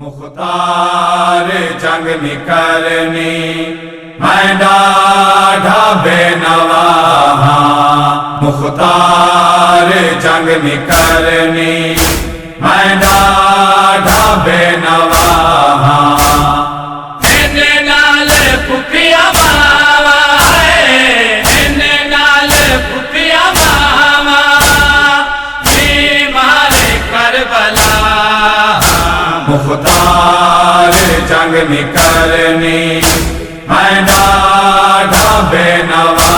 مختار جنگ نکلنی میں ڈاڈھا بے نوا ہاں، مختار جنگ نکلنی میں ڈاڈھا بے نوا ہاں۔ مختار جنگ نکلنی میں ڈاڈھا بے نوا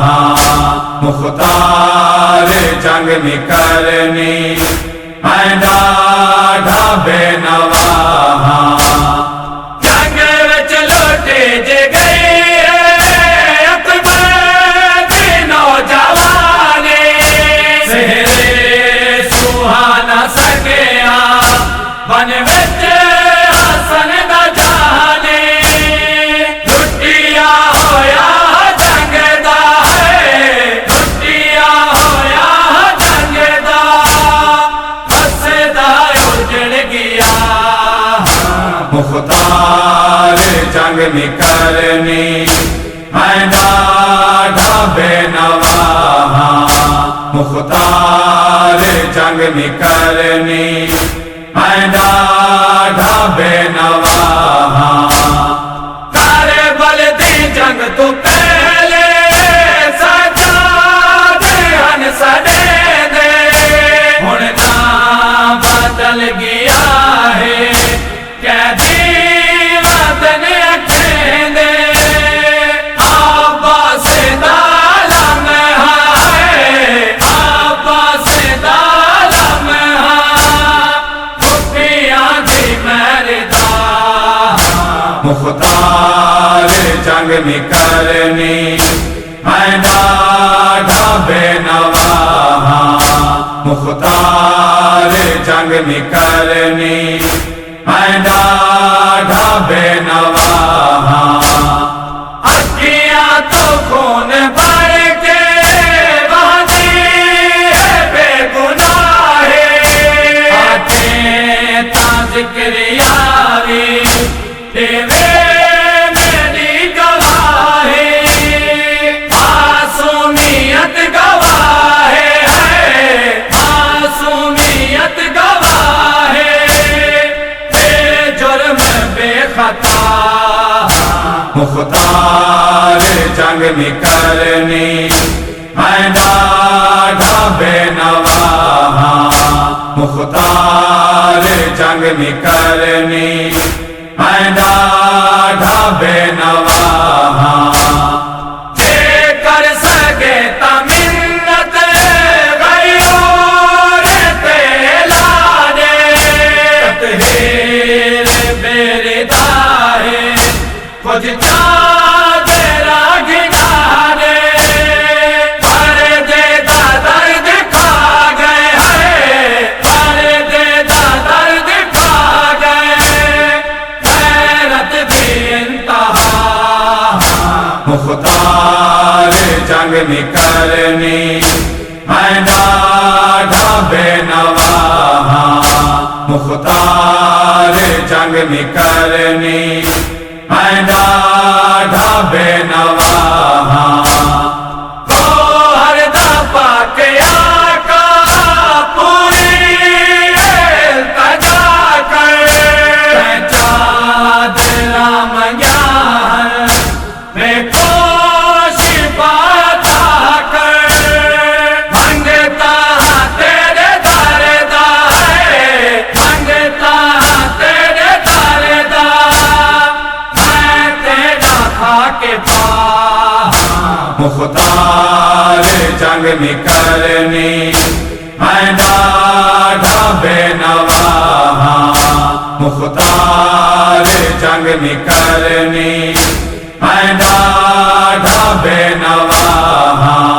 ہاں، مختار جنگ نکلنی میں ڈاڈھا بے نوا ہاں۔ جنگ وچ لوٹے جے گئی اکبر دی نوجوانے، سہرے سوہانا سکیا بن وچ حسن دا جانے، لٹیا ہویا جنگ دا ہے، لٹیا ہویا جنگ دا، بسدا اجڑ گیا مختار جنگ نکلنی میں ڈاڈھا بے نوا ہاں، مختار جنگ نکلنی میں ڈاڈھا بے نوا ہاں۔ کاربل دی جنگ تو پہلے سجادے ہن سڑے دے، ہن نام بدل گیا ہے قیدی وطن اکھیں دے، عباس دا علم ہے، عباس دا علم مختار جنگ نکلنی میں ڈاڈھا بے نوا ہاں، مختار جنگ نکلنی میں ڈاڈھا بے نوا ہاں۔ اکھیاں تو خون بڑھ کے وادی ہے بے گناہ، آنکھیں تا ذکر یاری میری گواہی، معصومیت گواہ ہے، معصومیت گواہ ہے، بے جرم بے خطا مختار جنگ نکلنی میں ڈاڈھا بے نوا ہاں، مختار جنگ نکلنی میں ڈاڈھا بے نوا ہاں۔ جے کر سکے تا منت غیور تے لانے، تطہیر بیردا ہے کچھ چاند راہ گانے، پردے دا درد کھا گئے ہیں، پردے دا درد کھا گئے، مختار جنگ نکلنی میں ڈاڈھا بے نوا ہاں، مختار جنگ نکلنی میں ڈاڈھا بے نوا ہاں۔ گوہر دا پاک آقا پوری التجا کر، سجاد رام گیان میں کوش پاتا کر، منگتا تیرے در دا ہے، منگتا تیرے در دا، میں تیرا خاک پا مختار جنگ نکلنی میں ڈاڈھا بے نوا ہاں، مختار جنگ نکلنی میں ڈاڈھا بے نوا ہاں۔